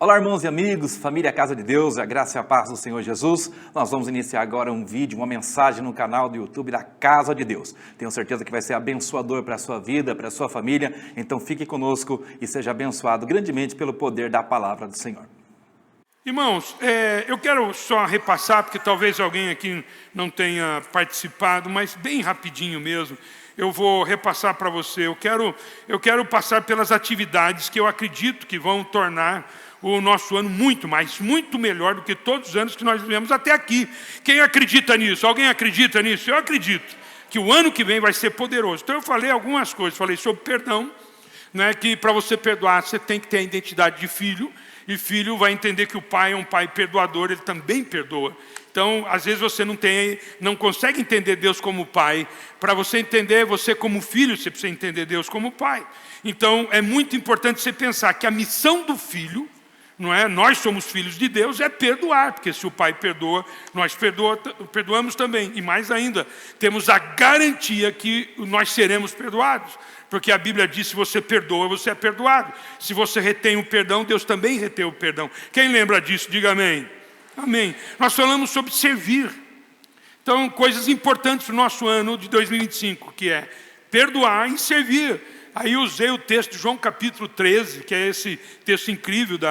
Olá, irmãos e amigos, família Casa de Deus, a graça e a paz do Senhor Jesus. Nós vamos iniciar agora um vídeo, uma mensagem no canal do YouTube da Casa de Deus. Tenho certeza que vai ser abençoador para a sua vida, para a sua família. Então fique conosco e seja abençoado grandemente pelo poder da palavra do Senhor. Irmãos, eu quero só repassar, porque talvez alguém aqui não tenha participado, mas bem rapidinho mesmo. Eu vou repassar para você. Eu quero passar pelas atividades que eu acredito que vão tornar o nosso ano muito melhor do que todos os anos que nós vivemos até aqui. Quem acredita nisso? Alguém acredita nisso? Eu acredito que o ano que vem vai ser poderoso. Então eu falei algumas coisas, falei sobre perdão, né, que para você perdoar você tem que ter a identidade de filho, e filho vai entender que o pai é um pai perdoador, ele também perdoa. Então, às vezes você não consegue entender Deus como pai. Para você entender você como filho, você precisa entender Deus como pai. Então, é muito importante você pensar que a missão do filho, não é? Nós somos filhos de Deus, é perdoar, porque se o pai perdoa, nós perdoamos também. E mais ainda, temos a garantia que nós seremos perdoados. Porque a Bíblia diz, se você perdoa, você é perdoado. Se você retém o perdão, Deus também retém o perdão. Quem lembra disso, diga amém. Amém. Nós falamos sobre servir. Então, coisas importantes para o nosso ano de 2025, que é perdoar e servir. Aí usei o texto de João capítulo 13, que é esse texto incrível do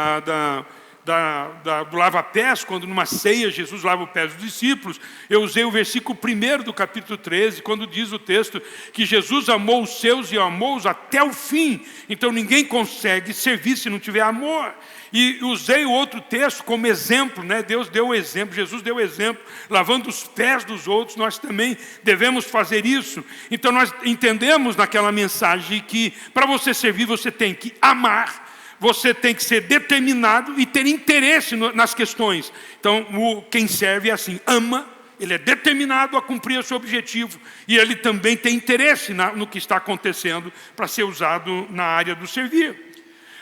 lava-pés, quando numa ceia Jesus lava os pés dos discípulos. Eu usei o versículo 1 do capítulo 13, quando diz o texto que Jesus amou os seus e amou-os até o fim. Então ninguém consegue servir se não tiver amor. E usei o outro texto como exemplo, né? Deus deu o exemplo, Jesus deu o exemplo, lavando os pés dos outros, nós também devemos fazer isso. Então nós entendemos naquela mensagem que para você servir você tem que amar, você tem que ser determinado e ter interesse nas questões. Então quem serve é assim, ama, ele é determinado a cumprir o seu objetivo e ele também tem interesse no que está acontecendo para ser usado na área do servir.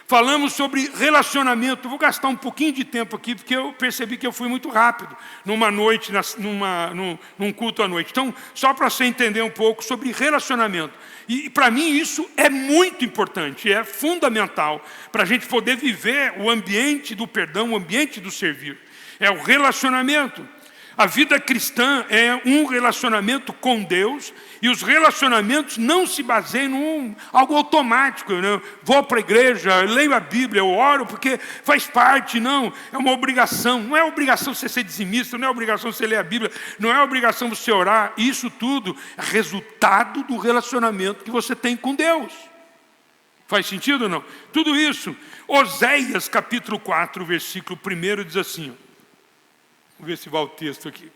Falamos sobre relacionamento. Vou gastar um pouquinho de tempo aqui, porque eu percebi que eu fui muito rápido numa noite, num culto à noite. Então, só para você entender um pouco sobre relacionamento. E para mim isso é muito importante, é fundamental para a gente poder viver o ambiente do perdão, o ambiente do servir. É o relacionamento. A vida cristã é um relacionamento com Deus, e os relacionamentos não se baseiam em algo automático. Né? Vou para a igreja, leio a Bíblia, eu oro porque faz parte, não. É uma obrigação. Não é obrigação você ser dizimista, não é obrigação você ler a Bíblia, não é obrigação você orar. Isso tudo é resultado do relacionamento que você tem com Deus. Faz sentido ou não? Tudo isso. Oséias capítulo 4, versículo 1 diz assim, vamos ver se vai o texto aqui.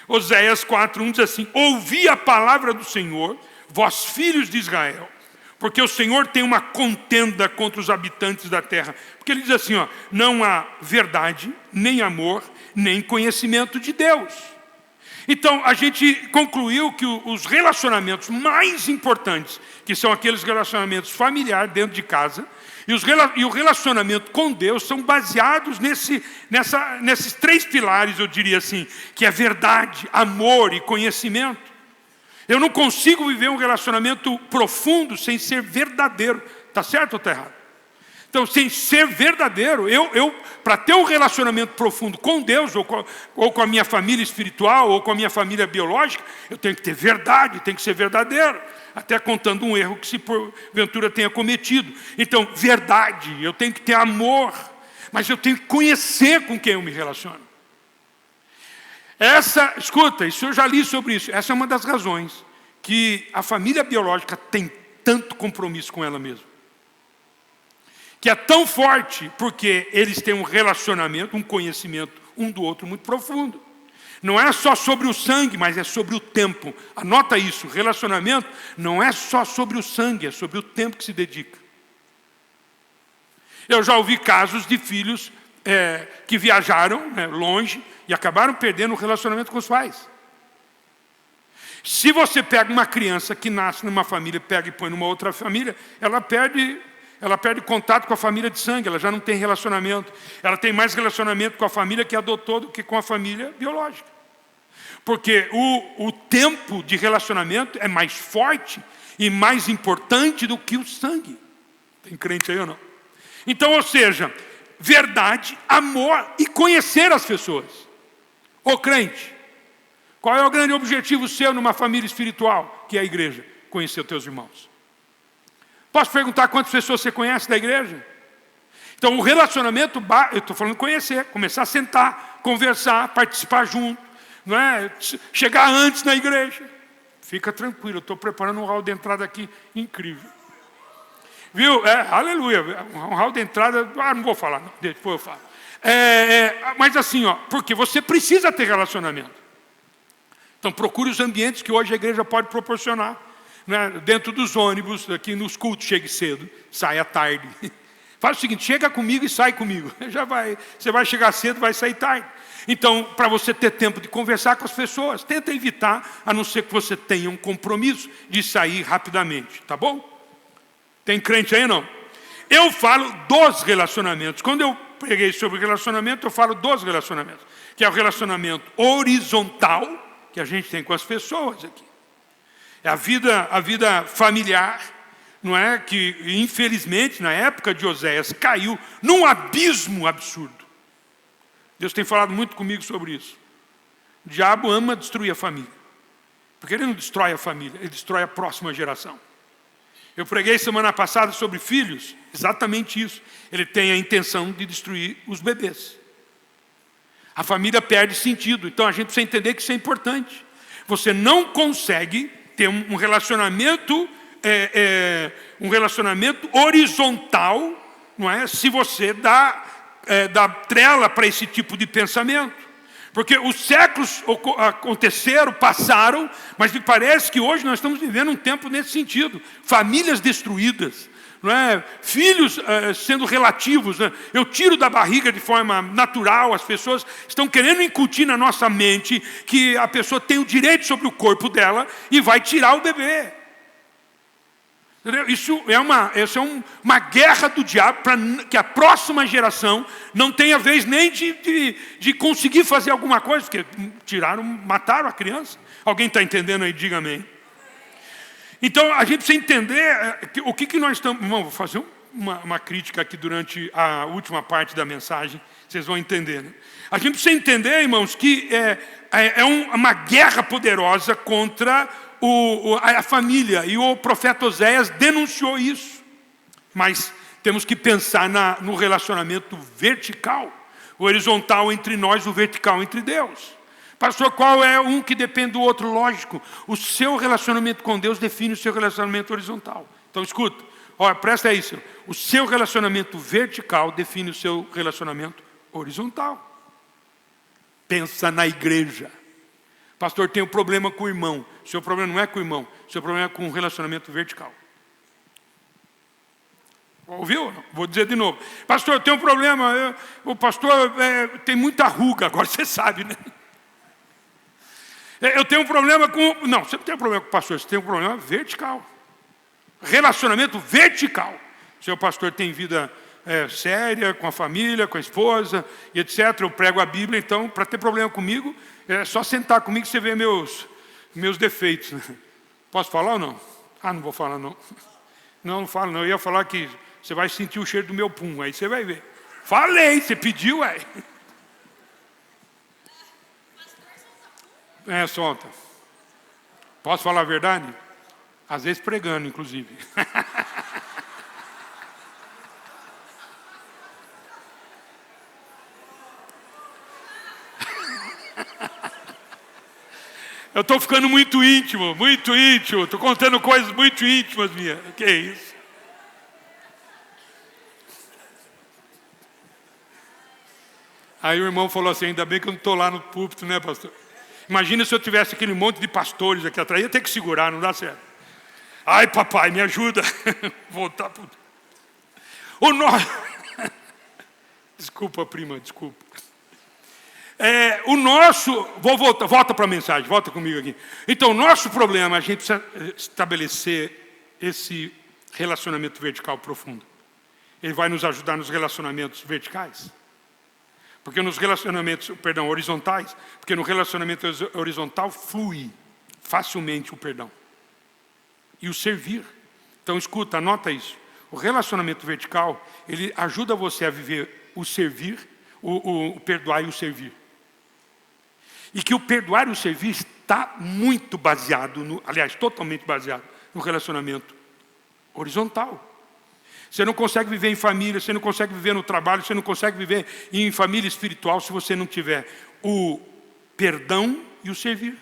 Oséias 4:1 diz assim: ouvi a palavra do Senhor, vós filhos de Israel, porque o Senhor tem uma contenda contra os habitantes da terra. Porque ele diz assim, não há verdade, nem amor, nem conhecimento de Deus. Então a gente concluiu que os relacionamentos mais importantes, que são aqueles relacionamentos familiares dentro de casa, e o relacionamento com Deus são baseados nesses três pilares, eu diria assim, que é verdade, amor e conhecimento. Eu não consigo viver um relacionamento profundo sem ser verdadeiro. Está certo ou está errado? Então, sem ser verdadeiro, para ter um relacionamento profundo com Deus, ou com a minha família espiritual, ou com a minha família biológica, eu tenho que ter verdade, tem que ser verdadeiro. Até contando um erro que se porventura tenha cometido. Então, verdade, eu tenho que ter amor, mas eu tenho que conhecer com quem eu me relaciono. Escuta, isso eu já li sobre isso, essa é uma das razões que a família biológica tem tanto compromisso com ela mesma. Que é tão forte porque eles têm um relacionamento, um conhecimento um do outro muito profundo. Não é só sobre o sangue, mas é sobre o tempo. Anota isso, relacionamento não é só sobre o sangue, é sobre o tempo que se dedica. Eu já ouvi casos de filhos que viajaram longe e acabaram perdendo o relacionamento com os pais. Se você pega uma criança que nasce numa família, pega e põe numa outra família, ela perde contato com a família de sangue, ela já não tem relacionamento. Ela tem mais relacionamento com a família que adotou do que com a família biológica. Porque o tempo de relacionamento é mais forte e mais importante do que o sangue. Tem crente aí ou não? Então, ou seja, verdade, amor e conhecer as pessoas. Ô crente, qual é o grande objetivo seu numa família espiritual, que é a igreja? Conhecer os teus irmãos. Posso perguntar quantas pessoas você conhece da igreja? Então o relacionamento, eu estou falando conhecer, começar a sentar, conversar, participar junto, não é? Chegar antes na igreja. Fica tranquilo, eu estou preparando um hall de entrada aqui incrível. Viu? Aleluia, um hall de entrada, não vou falar, não, depois eu falo. Mas assim, porque você precisa ter relacionamento. Então procure os ambientes que hoje a igreja pode proporcionar. Né? Dentro dos ônibus, aqui nos cultos, chegue cedo, saia tarde. Faz o seguinte, chega comigo e sai comigo. Você vai chegar cedo, vai sair tarde. Então, para você ter tempo de conversar com as pessoas, tenta evitar, a não ser que você tenha um compromisso de sair rapidamente, tá bom? Tem crente aí, não? Eu falo dos relacionamentos. Quando eu preguei sobre relacionamento, eu falo dos relacionamentos. Que é o relacionamento horizontal que a gente tem com as pessoas aqui. É a vida familiar, não é? Que, infelizmente, na época de Oséias, caiu num abismo absurdo. Deus tem falado muito comigo sobre isso. O diabo ama destruir a família. Porque ele não destrói a família, ele destrói a próxima geração. Eu preguei semana passada sobre filhos, exatamente isso. Ele tem a intenção de destruir os bebês. A família perde sentido, então a gente precisa entender que isso é importante. Você não consegue ter um relacionamento horizontal, não é? Se você dá trela para esse tipo de pensamento. Porque os séculos aconteceram, passaram, mas me parece que hoje nós estamos vivendo um tempo nesse sentido. Famílias destruídas, não é? Filhos sendo relativos. Né? Eu tiro da barriga de forma natural, as pessoas estão querendo incutir na nossa mente que a pessoa tem o direito sobre o corpo dela e vai tirar o bebê. Entendeu? Isso é uma guerra do diabo para que a próxima geração não tenha vez nem de conseguir fazer alguma coisa, porque mataram a criança. Alguém está entendendo aí? Diga amém. Então a gente precisa entender o que nós estamos... Irmão, vou fazer uma crítica aqui durante a última parte da mensagem, vocês vão entender. Né? A gente precisa entender, irmãos, que é uma guerra poderosa contra a família, e o profeta Oséias denunciou isso. Mas temos que pensar no relacionamento vertical, o horizontal entre nós, o vertical entre Deus. Pastor, qual é um que depende do outro? Lógico, o seu relacionamento com Deus define o seu relacionamento horizontal. Então escuta, presta isso. O seu relacionamento vertical define o seu relacionamento horizontal. Pensa na igreja. Pastor, tem um problema com o irmão. O seu problema não é com o irmão, o seu problema é com o relacionamento vertical. Ouviu? Vou dizer de novo. Pastor, eu tenho um problema, o pastor tem muita ruga, agora você sabe, né? Eu tenho um problema com... Não, você não tem um problema com o pastor, você tem um problema vertical. Relacionamento vertical. O seu pastor tem vida séria, com a família, com a esposa, e etc. Eu prego a Bíblia, então, para ter problema comigo, é só sentar comigo que você vê meus defeitos. Posso falar ou não? Não vou falar não. Não falo não. Eu ia falar que você vai sentir o cheiro do meu pum, aí você vai ver. Falei, você pediu, solta. Posso falar a verdade? Às vezes pregando, inclusive. Eu estou ficando muito íntimo. Estou contando coisas muito íntimas minhas. Que é isso? Aí o irmão falou assim, ainda bem que eu não estou lá no púlpito, né, pastor? Imagina se eu tivesse aquele monte de pastores aqui atrás, ia ter que segurar, não dá certo. Ai, papai, me ajuda. Voltar para o nosso... Desculpa, prima, desculpa. Volta para a mensagem, volta comigo aqui. Então, o nosso problema, a gente precisa estabelecer esse relacionamento vertical profundo. Ele vai nos ajudar nos relacionamentos verticais. Porque nos relacionamentos, horizontais, porque no relacionamento horizontal flui facilmente o perdão. E o servir. Então, escuta, anota isso. O relacionamento vertical, ele ajuda você a viver o servir, o perdoar e o servir. E que o perdoar e o servir está muito baseado, aliás, totalmente baseado no relacionamento horizontal. Você não consegue viver em família, você não consegue viver no trabalho, você não consegue viver em família espiritual se você não tiver o perdão e o servir.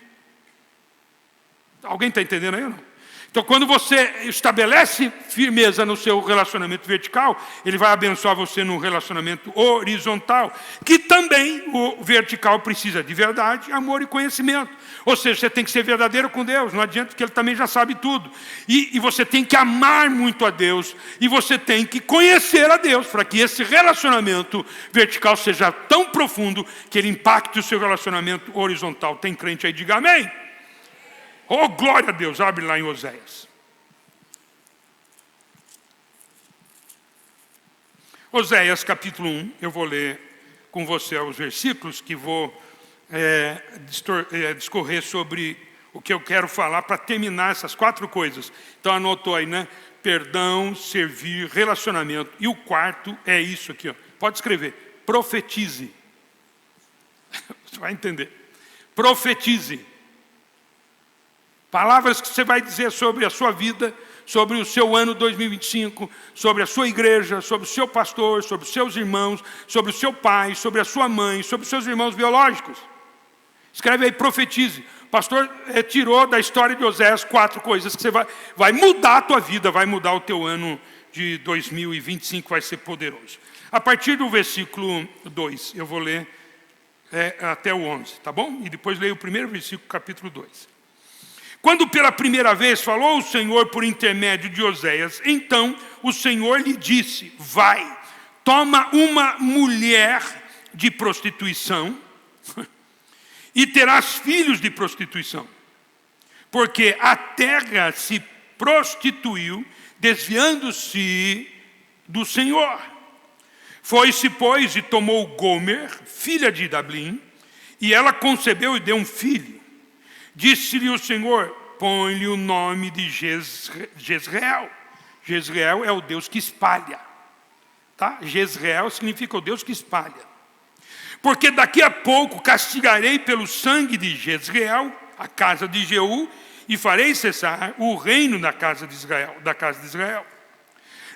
Alguém está entendendo aí ou não? Então, quando você estabelece firmeza no seu relacionamento vertical, ele vai abençoar você no relacionamento horizontal, que também o vertical precisa de verdade, amor e conhecimento. Ou seja, você tem que ser verdadeiro com Deus, não adianta, porque Ele também já sabe tudo. E você tem que amar muito a Deus, e você tem que conhecer a Deus, para que esse relacionamento vertical seja tão profundo que ele impacte o seu relacionamento horizontal. Tem crente aí? Diga amém. Oh, glória a Deus, abre lá em Oséias. Oséias capítulo 1, eu vou ler com você os versículos que vou discorrer sobre o que eu quero falar para terminar essas 4 coisas. Então anotou aí, né? Perdão, servir, relacionamento. E o quarto é isso aqui, ó. Pode escrever, profetize. Você vai entender. Profetize. Palavras que você vai dizer sobre a sua vida, sobre o seu ano 2025, sobre a sua igreja, sobre o seu pastor, sobre os seus irmãos, sobre o seu pai, sobre a sua mãe, sobre os seus irmãos biológicos. Escreve aí, profetize. O pastor tirou da história de Oséias 4 coisas que você vai mudar a tua vida, vai mudar o teu ano de 2025, vai ser poderoso. A partir do versículo 2, eu vou ler até o 11, tá bom? E depois leio o primeiro versículo, capítulo 2. Quando pela primeira vez falou o Senhor por intermédio de Oséias, então o Senhor lhe disse, vai, toma uma mulher de prostituição e terás filhos de prostituição, porque a terra se prostituiu, desviando-se do Senhor. Foi-se, pois, e tomou Gomer, filha de Dablin, e ela concebeu e deu um filho. Disse-lhe o Senhor, põe-lhe o nome de Jezreel. Jezreel é o Deus que espalha. Tá? Jezreel significa o Deus que espalha. Porque daqui a pouco castigarei pelo sangue de Jezreel a casa de Jeú e farei cessar o reino da casa de Israel.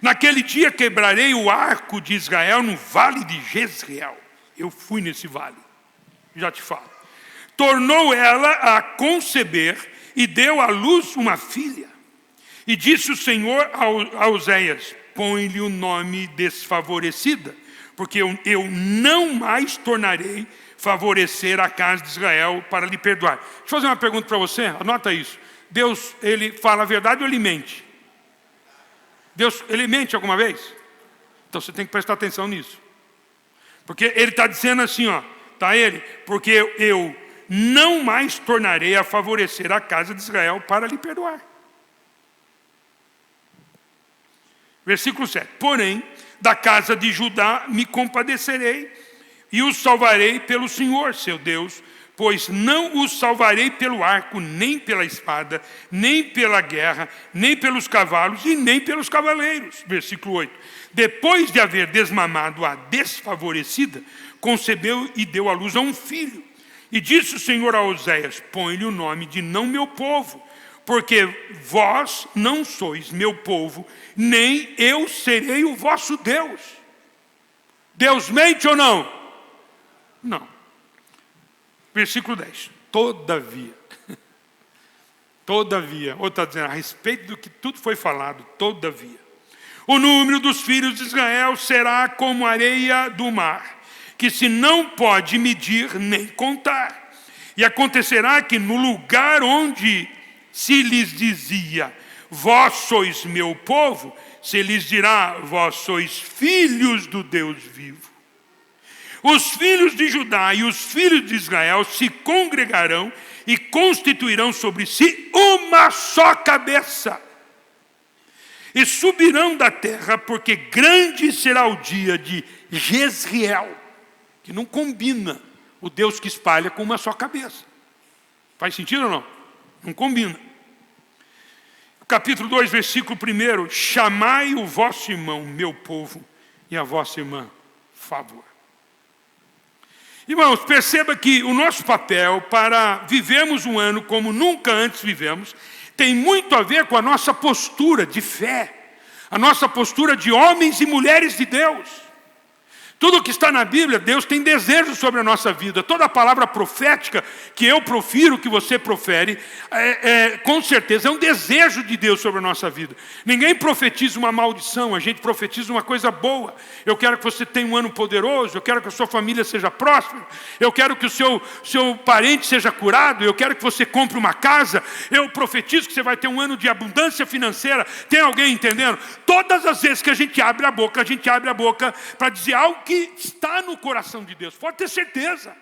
Naquele dia quebrarei o arco de Israel no vale de Jezreel. Eu fui nesse vale, já te falo. Tornou ela a conceber e deu à luz uma filha. E disse o Senhor a Oséias, põe-lhe o nome desfavorecida, porque eu não mais tornarei favorecer a casa de Israel para lhe perdoar. Deixa eu fazer uma pergunta para você, anota isso. Deus, ele fala a verdade ou ele mente? Deus, ele mente alguma vez? Então você tem que prestar atenção nisso. Porque ele está dizendo assim, ó, tá ele? Porque eu não mais tornarei a favorecer a casa de Israel para lhe perdoar. Versículo 7. Porém, da casa de Judá me compadecerei e os salvarei pelo Senhor, seu Deus, pois não os salvarei pelo arco, nem pela espada, nem pela guerra, nem pelos cavalos e nem pelos cavaleiros. Versículo 8. Depois de haver desmamado a desfavorecida, concebeu e deu à luz a um filho. E disse o Senhor a Oséias, põe-lhe o nome de não meu povo, porque vós não sois meu povo, nem eu serei o vosso Deus. Deus mente ou não? Não. Versículo 10. Todavia, ou está dizendo, a respeito do que tudo foi falado, todavia, o número dos filhos de Israel será como a areia do mar, que se não pode medir nem contar. E acontecerá que no lugar onde se lhes dizia, vós sois meu povo, se lhes dirá, vós sois filhos do Deus vivo. Os filhos de Judá e os filhos de Israel se congregarão e constituirão sobre si uma só cabeça. E subirão da terra, porque grande será o dia de Jezreel, que não combina o Deus que espalha com uma só cabeça. Faz sentido ou não? Não combina. Capítulo 2, versículo 1. Chamai o vosso irmão, meu povo, e a vossa irmã, favor. Irmãos, perceba que o nosso papel para vivermos um ano como nunca antes vivemos tem muito a ver com a nossa postura de fé, a nossa postura de homens e mulheres de Deus. Tudo que está na Bíblia, Deus tem desejo sobre a nossa vida. Toda a palavra profética que eu profiro, que você profere, com certeza é um desejo de Deus sobre a nossa vida. Ninguém profetiza uma maldição, a gente profetiza uma coisa boa. Eu quero que você tenha um ano poderoso, eu quero que a sua família seja próspera, eu quero que o seu parente seja curado, eu quero que você compre uma casa, eu profetizo que você vai ter um ano de abundância financeira. Tem alguém entendendo? Todas as vezes que a gente abre a boca para dizer algo que está no coração de Deus. Pode ter certeza.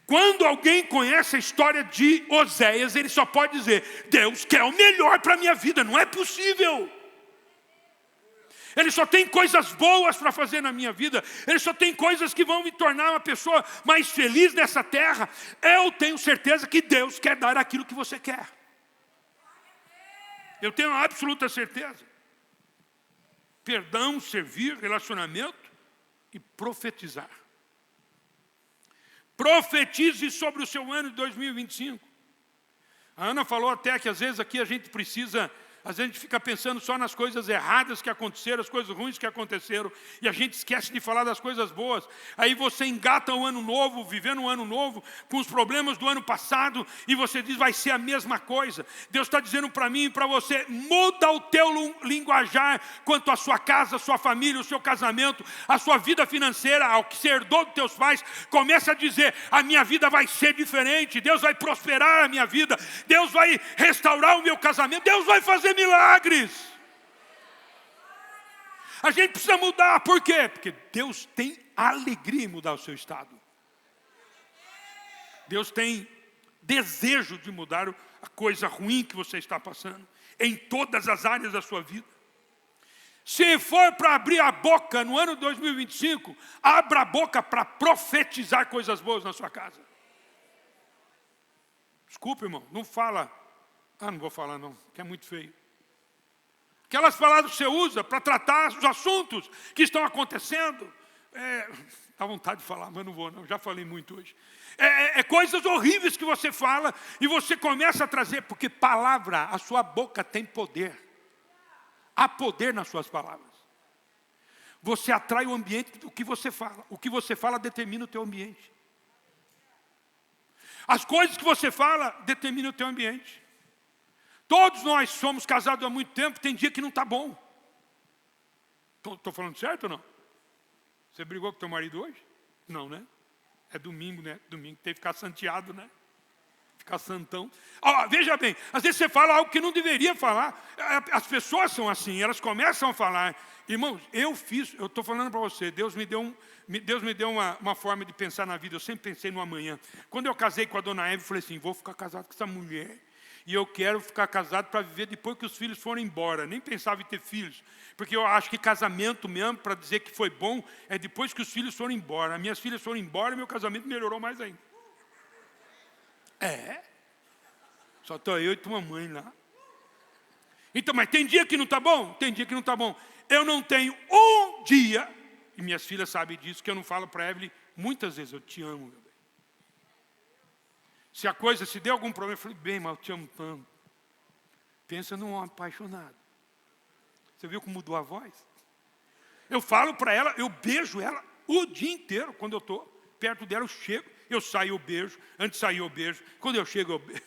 Quando alguém conhece a história de Oséias, ele só pode dizer: Deus quer o melhor para a minha vida. Não é possível. Ele só tem coisas boas para fazer na minha vida. Ele só tem coisas que vão me tornar uma pessoa mais feliz nessa terra. Eu tenho certeza que Deus quer dar aquilo que você quer. Eu tenho absoluta certeza. Perdão, servir, relacionamento e profetizar. Profetize sobre o seu ano de 2025. A Ana falou até que às vezes aqui a gente precisa, às vezes a gente fica pensando só nas coisas erradas que aconteceram, as coisas ruins que aconteceram, e a gente esquece de falar das coisas boas. Aí você engata um ano novo, vivendo um ano novo, com os problemas do ano passado, e você diz: vai ser a mesma coisa. Deus está dizendo para mim e para você: muda o teu linguajar quanto à sua casa, a sua família, o seu casamento, a sua vida financeira, ao que você herdou dos teus pais. Começa a dizer: a minha vida vai ser diferente, Deus vai prosperar a minha vida, Deus vai restaurar o meu casamento, Deus vai fazer milagres. A gente precisa mudar. Por quê? Porque Deus tem alegria em mudar o seu estado. Deus tem desejo de mudar a coisa ruim que você está passando, em todas as áreas da sua vida. Se for para abrir a boca no ano 2025, abra a boca para profetizar coisas boas na sua casa. Desculpa, irmão, não fala. Não vou falar não, que é muito feio. Aquelas palavras que você usa para tratar os assuntos que estão acontecendo. Dá vontade de falar, mas não vou não, já falei muito hoje. Coisas horríveis que você fala e você começa a trazer, porque palavra, a sua boca tem poder. Há poder nas suas palavras. Você atrai o ambiente do que você fala. O que você fala determina o teu ambiente. As coisas que você fala determinam o teu ambiente. Todos nós somos casados há muito tempo, tem dia que não está bom. Estou falando certo ou não? Você brigou com teu marido hoje? Não, né? É domingo, né? Domingo tem que ficar santeado, né? Ficar santão. Veja bem, às vezes você fala algo que não deveria falar. As pessoas são assim, elas começam a falar. Irmãos, eu estou falando para você, Deus me deu uma forma de pensar na vida. Eu sempre pensei no amanhã. Quando eu casei com a dona Eva, eu falei assim: vou ficar casado com essa mulher. E eu quero ficar casado para viver depois que os filhos forem embora. Nem pensava em ter filhos. Porque eu acho que casamento mesmo, para dizer que foi bom, é depois que os filhos forem embora. Minhas filhas foram embora e meu casamento melhorou mais ainda. Só estou eu e tua mãe lá. Então, mas tem dia que não está bom? Tem dia que não está bom. Eu não tenho um dia, e minhas filhas sabem disso, que eu não falo para a Evelyn muitas vezes: eu te amo, meu bem. Se der algum problema, eu falei: bem, mas eu te amo tanto. Pensa num homem apaixonado. Você viu como mudou a voz? Eu falo para ela, eu beijo ela o dia inteiro. Quando eu estou perto dela, eu chego, eu saio, eu beijo. Antes de sair, eu beijo. Quando eu chego, eu beijo.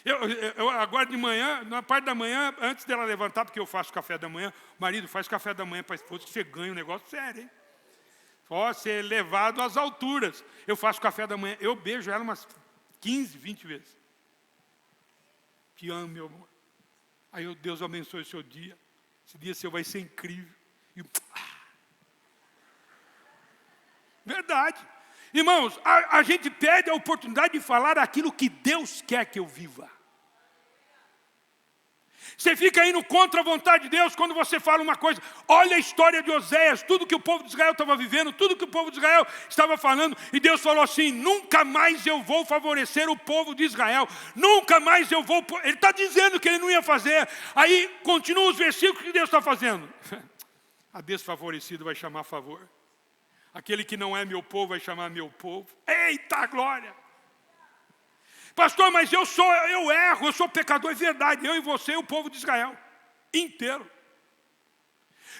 Eu agora de manhã, na parte da manhã, antes dela levantar, porque eu faço café da manhã, o marido faz café da manhã para a esposa, que você ganha um negócio sério, hein? Pode ser levado às alturas. Eu faço café da manhã, eu beijo ela umas 15, 20 vezes. Te amo, meu amor. Aí Deus abençoe o seu dia. Esse dia seu vai ser incrível. Verdade. Irmãos, a gente perde a oportunidade de falar aquilo que Deus quer que eu viva. Você fica indo contra a vontade de Deus quando você fala uma coisa. Olha a história de Oséias, tudo que o povo de Israel estava vivendo, tudo que o povo de Israel estava falando. E Deus falou assim, nunca mais eu vou favorecer o povo de Israel. Nunca mais eu vou... Ele está dizendo que ele não ia fazer. Aí continua os versículos que Deus está fazendo. A desfavorecido vai chamar a favor. Aquele que não é meu povo vai chamar meu povo. Eita glória! Pastor, mas eu erro, eu sou pecador, é verdade. Eu e você, o povo de Israel, inteiro.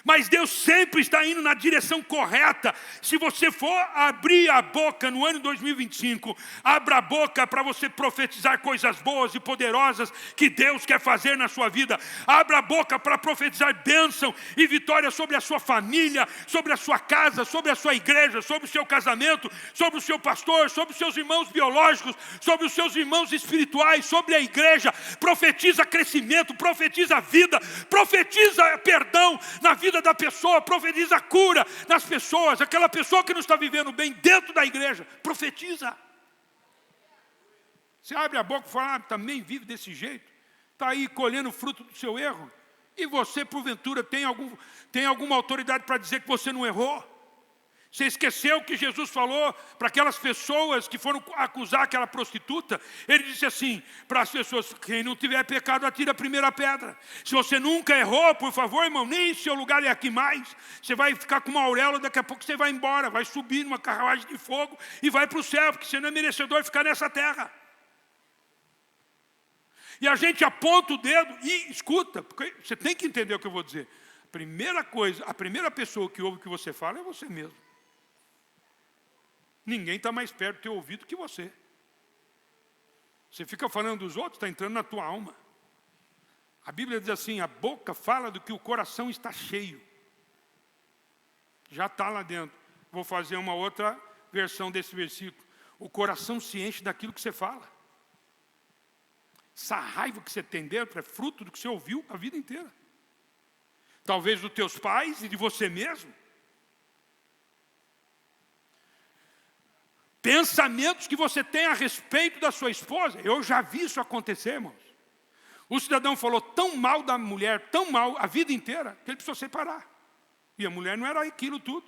Mas Deus sempre está indo na direção correta. Se você for abrir a boca no ano 2025, abra a boca para você profetizar coisas boas e poderosas que Deus quer fazer na sua vida. Abra a boca para profetizar bênção e vitória sobre a sua família, sobre a sua casa, sobre a sua igreja, sobre o seu casamento, sobre o seu pastor, sobre os seus irmãos biológicos, sobre os seus irmãos espirituais, sobre a igreja. Profetiza crescimento, profetiza vida, profetiza perdão na vida da pessoa, profetiza cura nas pessoas. Aquela pessoa que não está vivendo bem dentro da igreja, profetiza. Você abre a boca e fala, também vive desse jeito, está aí colhendo o fruto do seu erro, e você porventura tem alguma autoridade para dizer que você não errou? Você esqueceu que Jesus falou para aquelas pessoas que foram acusar aquela prostituta? Ele disse assim, para as pessoas, quem não tiver pecado, atira a primeira pedra. Se você nunca errou, por favor, irmão, nem seu lugar é aqui mais. Você vai ficar com uma auréola, daqui a pouco você vai embora, vai subir numa carruagem de fogo e vai para o céu, porque você não é merecedor de ficar nessa terra. E a gente aponta o dedo e escuta, porque você tem que entender o que eu vou dizer. A primeira pessoa que ouve o que você fala é você mesmo. Ninguém está mais perto do teu ouvido que você. Você fica falando dos outros, está entrando na tua alma. A Bíblia diz assim, a boca fala do que o coração está cheio. Já está lá dentro. Vou fazer uma outra versão desse versículo. O coração se enche daquilo que você fala. Essa raiva que você tem dentro é fruto do que você ouviu a vida inteira. Talvez dos teus pais e de você mesmo. Pensamentos que você tem a respeito da sua esposa. Eu já vi isso acontecer, irmãos. O cidadão falou tão mal da mulher, tão mal a vida inteira, que ele precisou separar. E a mulher não era aquilo tudo.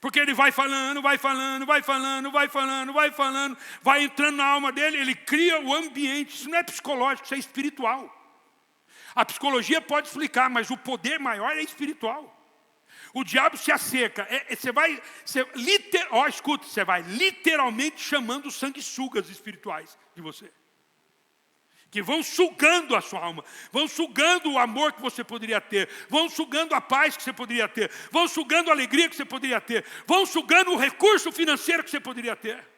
Porque ele vai falando, vai entrando na alma dele, ele cria o ambiente. Isso não é psicológico, isso é espiritual. A psicologia pode explicar, mas o poder maior é espiritual. O diabo se asseca. Você vai literalmente chamando sanguessugas espirituais de você. Que vão sugando a sua alma, vão sugando o amor que você poderia ter, vão sugando a paz que você poderia ter, vão sugando a alegria que você poderia ter, vão sugando o recurso financeiro que você poderia ter.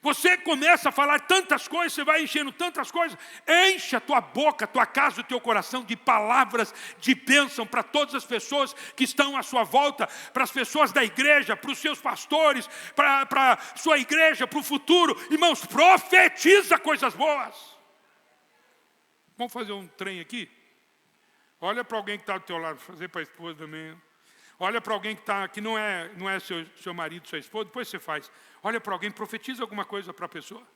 Você começa a falar tantas coisas, você vai enchendo tantas coisas, enche a tua boca, a tua casa, o teu coração de palavras de bênção para todas as pessoas que estão à sua volta, para as pessoas da igreja, para os seus pastores, para a sua igreja, para o futuro. Irmãos, profetiza coisas boas. Vamos fazer um trem aqui? Olha para alguém que está do teu lado, fazer para a esposa também. Olha para alguém que não é seu marido, sua esposa, depois você faz. Olha para alguém, profetiza alguma coisa para a pessoa.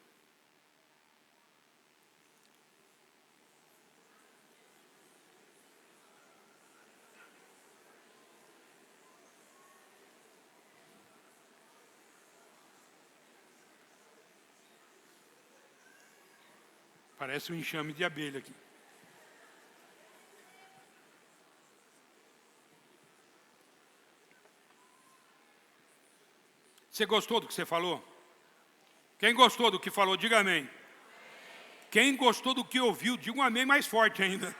Parece um enxame de abelha aqui. Você gostou do que você falou? Quem gostou do que falou, diga amém. Quem gostou do que ouviu, diga um amém mais forte ainda.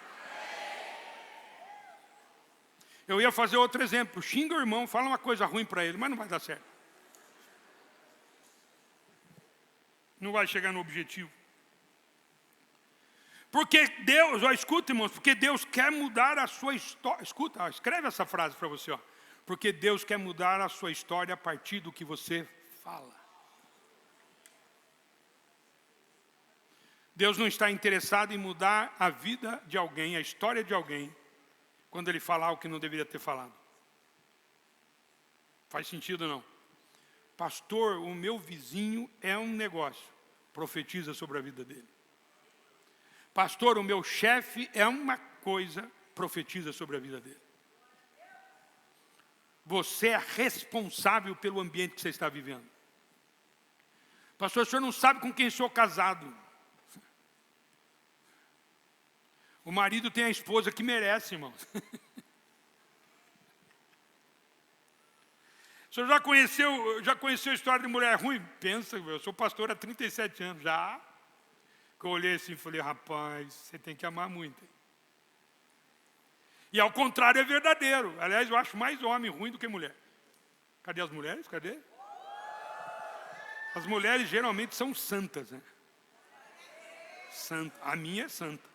Eu ia fazer outro exemplo. Xinga o irmão, fala uma coisa ruim para ele, mas não vai dar certo. Não vai chegar no objetivo. Porque Deus, escuta, irmãos, porque Deus quer mudar a sua história. Escuta, escreve essa frase para você, Porque Deus quer mudar a sua história a partir do que você fala. Deus não está interessado em mudar a vida de alguém, a história de alguém, quando ele falar o que não deveria ter falado. Faz sentido não? Pastor, o meu vizinho é um negócio. Profetiza sobre a vida dele. Pastor, o meu chefe é uma coisa, profetiza sobre a vida dele. Você é responsável pelo ambiente que você está vivendo. Pastor, o senhor não sabe com quem sou casado. O marido tem a esposa que merece, irmão. O senhor já conheceu a história de mulher ruim? Pensa, eu sou pastor há 37 anos, já. Eu olhei assim e falei, rapaz, você tem que amar muito. E ao contrário é verdadeiro. Aliás, eu acho mais homem ruim do que mulher. Cadê as mulheres? Cadê? As mulheres geralmente são santas, né? Santa. A minha é santa.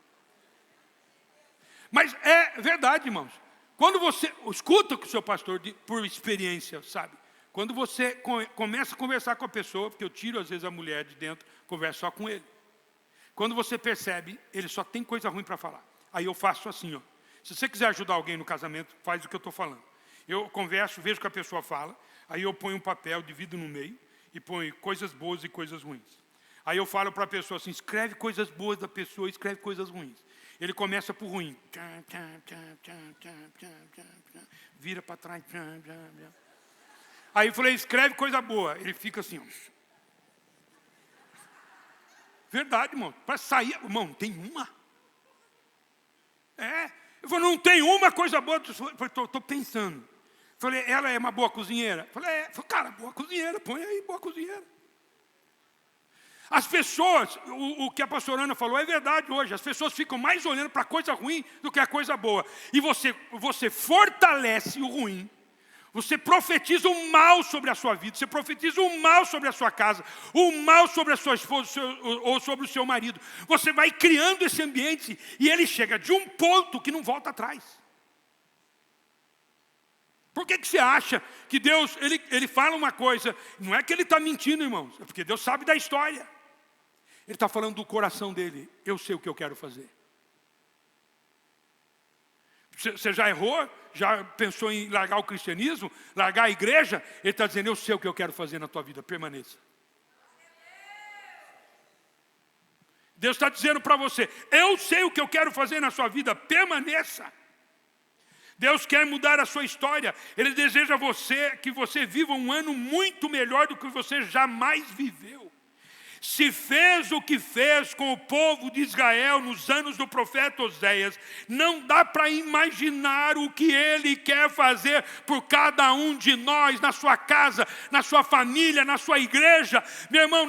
Mas é verdade, irmãos. Quando você escuta o que o seu pastor diz, por experiência, sabe? Quando você começa a conversar com a pessoa, porque eu tiro às vezes a mulher de dentro, converso só com ele. Quando você percebe, ele só tem coisa ruim para falar. Aí eu faço assim, ó. Se você quiser ajudar alguém no casamento, faz o que eu estou falando. Eu converso, vejo o que a pessoa fala, aí eu ponho um papel, divido no meio, e ponho coisas boas e coisas ruins. Aí eu falo para a pessoa assim, escreve coisas boas da pessoa, escreve coisas ruins. Ele começa por ruim. Vira para trás. Aí eu falei, escreve coisa boa. Ele fica assim, ó. Verdade, irmão. Para sair, irmão, tem uma. Eu falei, não tem uma coisa boa. Eu falei, estou pensando. Eu falei, ela é uma boa cozinheira? Eu falei, cara, boa cozinheira, põe aí, boa cozinheira. As pessoas, o que a pastora Ana falou é verdade hoje. As pessoas ficam mais olhando para a coisa ruim do que a coisa boa. E você fortalece o ruim. Você profetiza o mal sobre a sua vida. Você profetiza o mal sobre a sua casa. O mal sobre a sua esposa ou sobre o seu marido. Você vai criando esse ambiente e ele chega de um ponto que não volta atrás. Por que você acha que Deus, ele fala uma coisa? Não é que ele está mentindo, irmãos. É porque Deus sabe da história. Ele está falando do coração dele. Eu sei o que eu quero fazer. Você já errou? Já pensou em largar o cristianismo? Largar a igreja? Ele está dizendo, eu sei o que eu quero fazer na tua vida. Permaneça. Deus está dizendo para você, eu sei o que eu quero fazer na sua vida. Permaneça. Deus quer mudar a sua história. Ele deseja que você viva um ano muito melhor do que você jamais viveu. Se fez o que fez com o povo de Israel nos anos do profeta Oséias, não dá para imaginar o que ele quer fazer por cada um de nós, na sua casa, na sua família, na sua igreja, meu irmão,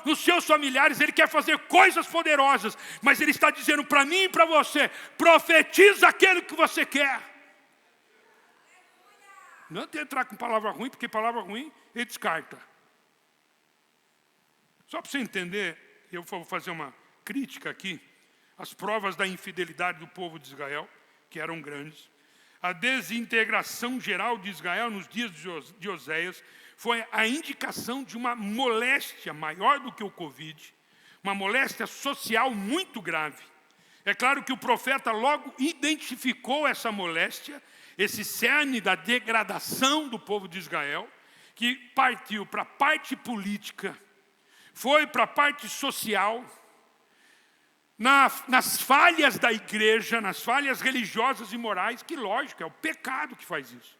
nos seus familiares. Ele quer fazer coisas poderosas, mas ele está dizendo para mim e para você, profetiza aquilo que você quer. Não tem que entrar com palavra ruim, porque palavra ruim ele descarta. Só para você entender, eu vou fazer uma crítica aqui. As provas da infidelidade do povo de Israel, que eram grandes. A desintegração geral de Israel nos dias de Oséias foi a indicação de uma moléstia maior do que o Covid. Uma moléstia social muito grave. É claro que o profeta logo identificou essa moléstia, esse cerne da degradação do povo de Israel, que partiu para a parte política, foi para a parte social, nas falhas da igreja, nas falhas religiosas e morais, que lógico, é o pecado que faz isso.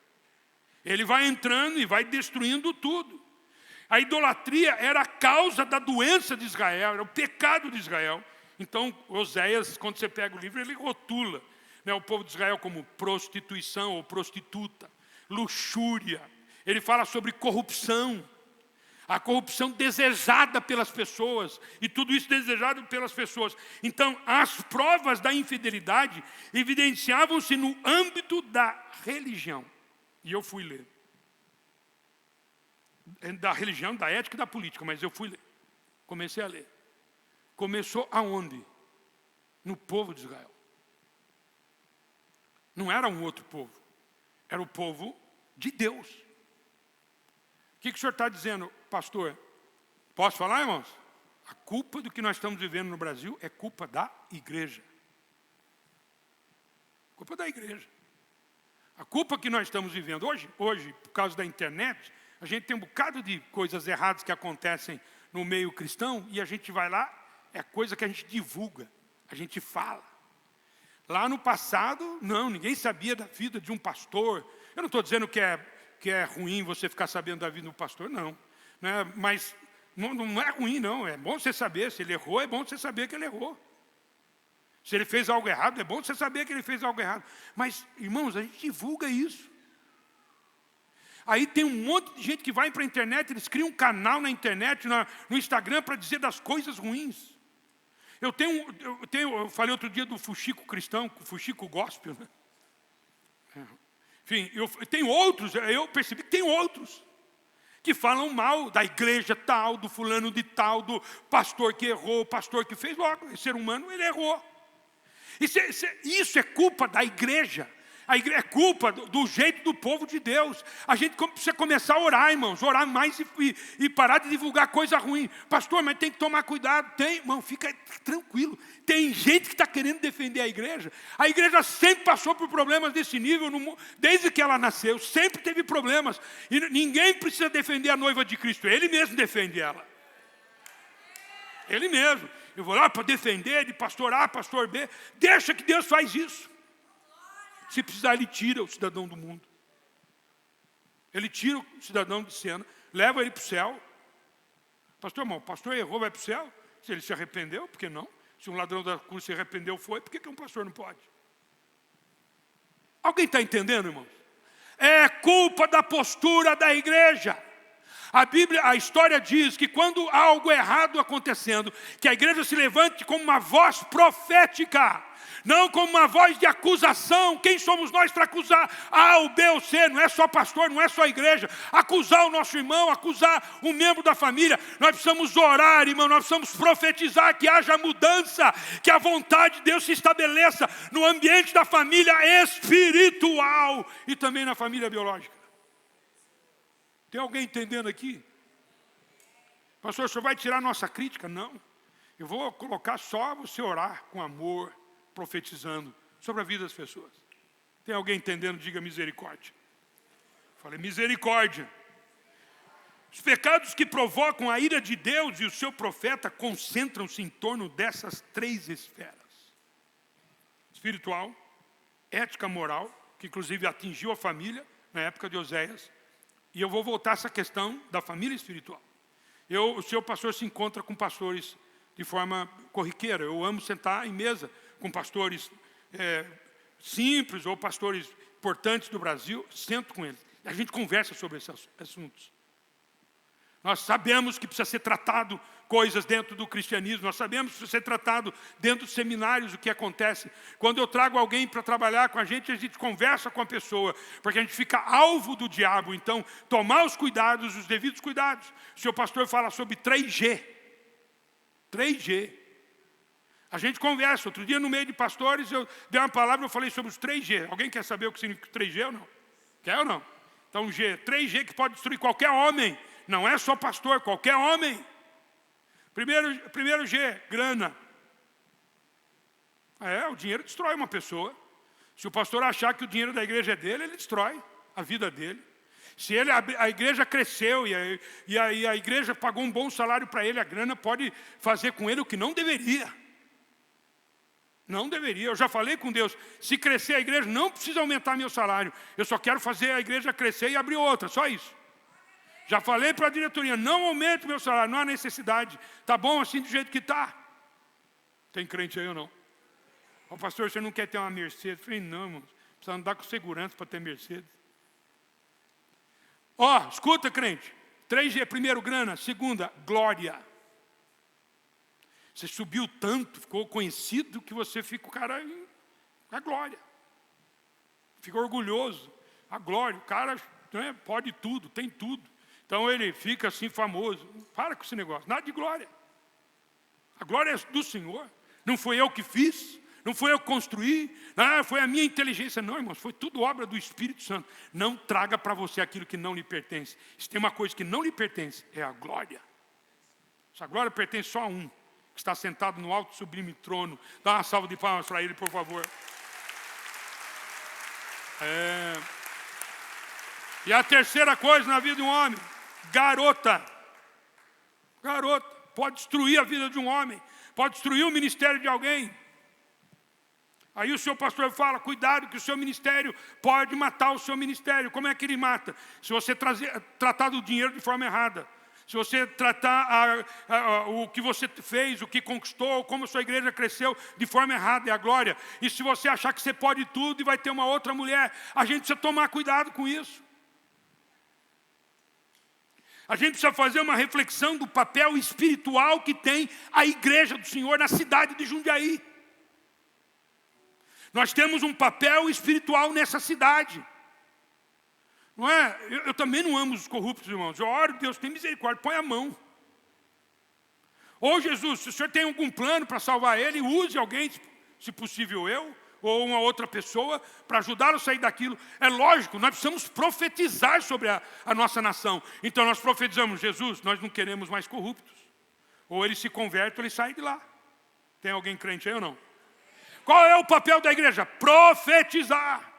Ele vai entrando e vai destruindo tudo. A idolatria era a causa da doença de Israel, era o pecado de Israel. Então, Oséias, quando você pega o livro, ele rotula, né, o povo de Israel como prostituição ou prostituta, luxúria. Ele fala sobre corrupção. A corrupção desejada pelas pessoas, e tudo isso desejado pelas pessoas. Então, as provas da infidelidade evidenciavam-se no âmbito da religião. E eu fui ler. Da religião, da ética e da política, mas eu fui ler. Comecei a ler. Começou aonde? No povo de Israel. Não era um outro povo. Era o povo de Deus. O que o senhor está dizendo, pastor? Posso falar, irmãos? A culpa do que nós estamos vivendo no Brasil é culpa da igreja. Culpa da igreja. A culpa que nós estamos vivendo hoje, por causa da internet, a gente tem um bocado de coisas erradas que acontecem no meio cristão e a gente vai lá, é coisa que a gente divulga. A gente fala. Lá no passado, não, ninguém sabia da vida de um pastor. Eu não estou dizendo que é ruim você ficar sabendo da vida do pastor, não. Né? Mas não é ruim, não. É bom você saber. Se ele errou, é bom você saber que ele errou. Se ele fez algo errado, é bom você saber que ele fez algo errado. Mas, irmãos, a gente divulga isso. Aí tem um monte de gente que vai para a internet, eles criam um canal na internet, no Instagram, para dizer das coisas ruins. Eu falei outro dia do fuxico cristão, fuxico gospel, né? Enfim, eu percebi que tem outros que falam mal da igreja tal, do fulano de tal, do pastor que errou, o pastor que fez. Logo, esse ser humano, ele errou. Isso é culpa da igreja. A igreja é culpa do jeito do povo de Deus. A gente precisa começar a orar, irmãos. Orar mais e parar de divulgar coisa ruim. Pastor, mas tem que tomar cuidado. Tem, irmão, fica tranquilo. Tem gente que está querendo defender a igreja. A igreja sempre passou por problemas desse nível, desde que ela nasceu. Sempre teve problemas. E ninguém precisa defender a noiva de Cristo. Ele mesmo defende ela. Ele mesmo. Eu vou lá para defender de pastor A, pastor B. Deixa que Deus faz isso. Se precisar, ele tira o cidadão do mundo. Ele tira o cidadão de cena, leva ele para o céu. Pastor, irmão, o pastor errou, vai para o céu. Se ele se arrependeu, por que não? Se um ladrão da cruz se arrependeu, foi. Por que um pastor não pode? Alguém está entendendo, irmão? É culpa da postura da igreja. A história diz que quando há algo errado acontecendo, que a igreja se levante como uma voz profética, não como uma voz de acusação. Quem somos nós para acusar A ou B ou C? Não é só pastor, não é só igreja. Acusar o nosso irmão, acusar um membro da família. Nós precisamos orar, irmão, nós precisamos profetizar que haja mudança, que a vontade de Deus se estabeleça no ambiente da família espiritual e também na família biológica. Tem alguém entendendo aqui? Pastor, o senhor vai tirar nossa crítica? Não. Eu vou colocar só você orar com amor, profetizando sobre a vida das pessoas. Tem alguém entendendo? Diga misericórdia. Falei misericórdia. Os pecados que provocam a ira de Deus e o seu profeta concentram-se em torno dessas 3 esferas. Espiritual, ética, moral, que inclusive atingiu a família na época de Oséias. E eu vou voltar a essa questão da família espiritual. O seu pastor se encontra com pastores de forma corriqueira. Eu amo sentar em mesa com pastores simples ou pastores importantes do Brasil. Sento com eles. E a gente conversa sobre esses assuntos. Nós sabemos que precisa ser tratado coisas dentro do cristianismo. Nós sabemos que precisa ser tratado dentro dos seminários o que acontece. Quando eu trago alguém para trabalhar com a gente conversa com a pessoa, porque a gente fica alvo do diabo. Então, tomar os cuidados, os devidos cuidados. O seu pastor fala sobre 3G. 3G. A gente conversa. Outro dia, no meio de pastores, eu dei uma palavra, eu falei sobre os 3G. Alguém quer saber o que significa 3G ou não? Quer ou não? Então, 3G que pode destruir qualquer homem. Não é só pastor, qualquer homem. Primeiro G, grana. O dinheiro destrói uma pessoa. Se o pastor achar que o dinheiro da igreja é dele, ele destrói a vida dele. Se a igreja cresceu e a igreja pagou um bom salário para ele, a grana pode fazer com ele o que não deveria. Não deveria. Eu já falei com Deus, se crescer a igreja, não precisa aumentar meu salário. Eu só quero fazer a igreja crescer e abrir outra, só isso. Já falei para a diretoria, não aumente meu salário, não há necessidade. Está bom assim do jeito que está. Tem crente aí ou não? O pastor, você não quer ter uma Mercedes? Eu falei, não, irmão, precisa andar com segurança para ter Mercedes. Escuta, crente. 3G, primeiro, grana. Segunda, glória. Você subiu tanto, ficou conhecido, que você fica o cara a glória. Fica orgulhoso. A glória, o cara pode tudo, tem tudo. Então ele fica assim famoso. Para com esse negócio, nada de glória. A glória é do Senhor. Não foi eu que fiz, não foi eu que construí, foi a minha inteligência. Não, irmãos, foi tudo obra do Espírito Santo. Não traga para você aquilo que não lhe pertence. Se tem uma coisa que não lhe pertence, é a glória. Essa glória pertence só a um, que está sentado no alto sublime trono. Dá uma salva de palmas para ele, por favor. E a terceira coisa na vida de um homem, garota. Garota pode destruir a vida de um homem, pode destruir o ministério de alguém. Aí o seu pastor fala, cuidado que o seu ministério pode matar o seu ministério. Como é que ele mata? Se você tratar do dinheiro de forma errada. Se você tratar o que você fez, o que conquistou, como a sua igreja cresceu de forma errada, é a glória. E se você achar que você pode tudo e vai ter uma outra mulher, a gente precisa tomar cuidado com isso. A gente precisa fazer uma reflexão do papel espiritual que tem a igreja do Senhor na cidade de Jundiaí. Nós temos um papel espiritual nessa cidade. Não é? Eu também não amo os corruptos, irmãos. Eu oro, Deus, tem misericórdia, põe a mão. Ou Jesus, se o Senhor tem algum plano para salvar ele, use alguém, se possível eu, ou uma outra pessoa, para ajudá-lo a sair daquilo. É lógico, nós precisamos profetizar sobre a nossa nação. Então nós profetizamos, Jesus, nós não queremos mais corruptos. Ou ele se converte ou ele sai de lá. Tem alguém crente aí ou não? Qual é o papel da igreja? Profetizar.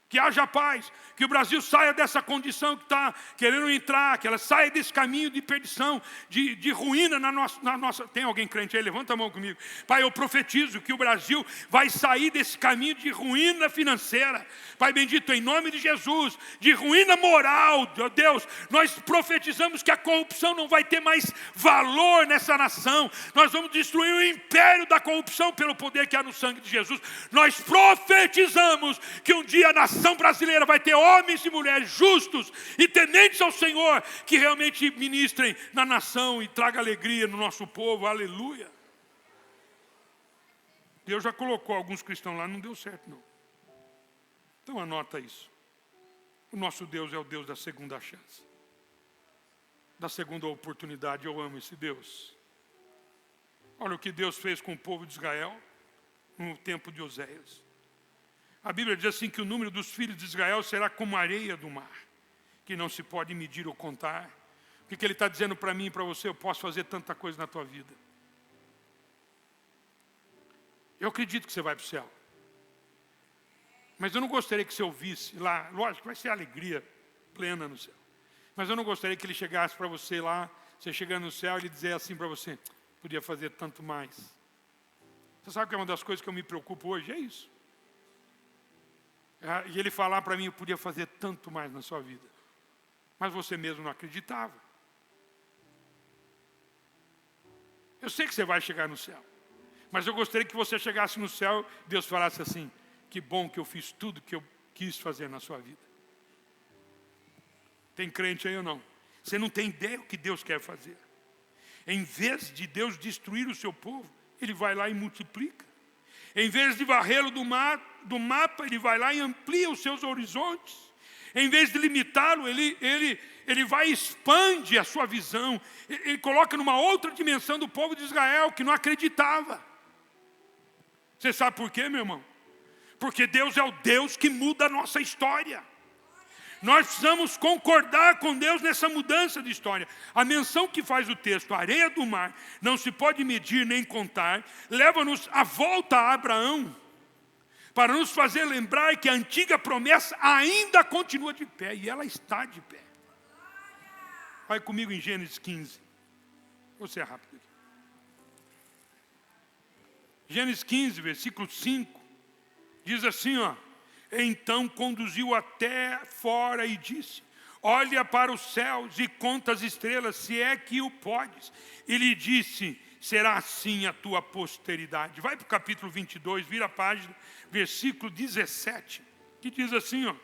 Que haja paz, que o Brasil saia dessa condição que está querendo entrar, que ela saia desse caminho de perdição, de ruína na nossa... Tem alguém crente aí? Levanta a mão comigo. Pai, eu profetizo que o Brasil vai sair desse caminho de ruína financeira. Pai bendito, em nome de Jesus, de ruína moral, Deus, nós profetizamos que a corrupção não vai ter mais valor nessa nação. Nós vamos destruir o império da corrupção pelo poder que há no sangue de Jesus. Nós profetizamos que um dia a nação brasileira vai ter homens e mulheres justos e tementes ao Senhor, que realmente ministrem na nação e tragam alegria no nosso povo, aleluia. Deus já colocou alguns cristãos lá, não deu certo não. Então anota isso. O nosso Deus é o Deus da segunda chance, da segunda oportunidade. Eu amo esse Deus. Olha o que Deus fez com o povo de Israel no tempo de Oséias. A Bíblia diz assim que o número dos filhos de Israel será como a areia do mar, que não se pode medir ou contar. O que ele está dizendo para mim e para você? Eu posso fazer tanta coisa na tua vida. Eu acredito que você vai para o céu. Mas eu não gostaria que você ouvisse lá, lógico, vai ser alegria plena no céu. Mas eu não gostaria que ele chegasse para você lá, você chegando no céu, e ele dizer assim para você, podia fazer tanto mais. Você sabe que é uma das coisas que eu me preocupo hoje? É isso. E ele falar para mim, eu podia fazer tanto mais na sua vida. Mas você mesmo não acreditava. Eu sei que você vai chegar no céu. Mas eu gostaria que você chegasse no céu, Deus falasse assim, que bom que eu fiz tudo que eu quis fazer na sua vida. Tem crente aí ou não? Você não tem ideia do que Deus quer fazer. Em vez de Deus destruir o seu povo, Ele vai lá e multiplica. Em vez de varrê-lo do mapa, ele vai lá e amplia os seus horizontes. Em vez de limitá-lo, ele vai e expande a sua visão. Ele coloca numa outra dimensão do povo de Israel, que não acreditava. Você sabe por quê, meu irmão? Porque Deus é o Deus que muda a nossa história. Nós precisamos concordar com Deus nessa mudança de história. A menção que faz o texto, a areia do mar, não se pode medir nem contar, leva-nos à volta a Abraão, para nos fazer lembrar que a antiga promessa ainda continua de pé, e ela está de pé. Vai comigo em Gênesis 15. Vou ser rápido aqui. Gênesis 15, versículo 5, diz assim, ó. Então conduziu até fora e disse, olha para os céus e conta as estrelas, se é que o podes. E lhe disse, será assim a tua posteridade. Vai para o capítulo 22, vira a página, versículo 17, que diz assim, ó,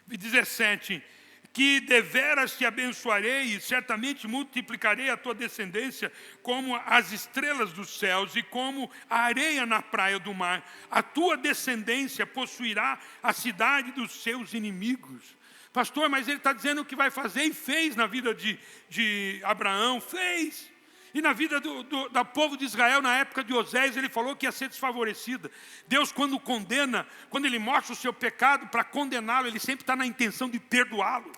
17, que deveras te abençoarei e certamente multiplicarei a tua descendência como as estrelas dos céus e como a areia na praia do mar. A tua descendência possuirá a cidade dos seus inimigos. Pastor, mas ele está dizendo o que vai fazer e fez na vida de Abraão, fez. E na vida do povo de Israel, na época de Oséias, ele falou que ia ser desfavorecida. Deus, quando condena, quando ele mostra o seu pecado para condená-lo, ele sempre está na intenção de perdoá-lo.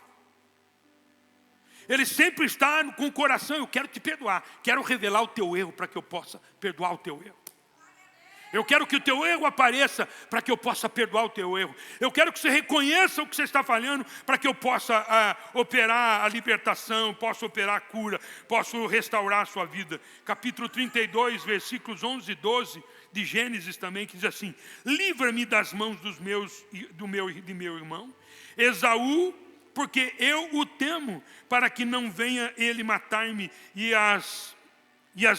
Ele sempre está com o coração, eu quero te perdoar, quero revelar o teu erro para que eu possa perdoar o teu erro. Eu quero que o teu erro apareça para que eu possa perdoar o teu erro. Eu quero que você reconheça o que você está falhando para que eu possa operar a libertação, possa operar a cura, possa restaurar a sua vida. Capítulo 32, versículos 11 e 12, de Gênesis também, que diz assim: livra-me das mãos de meu irmão Esaú, porque eu o temo, para que não venha ele matar-me e as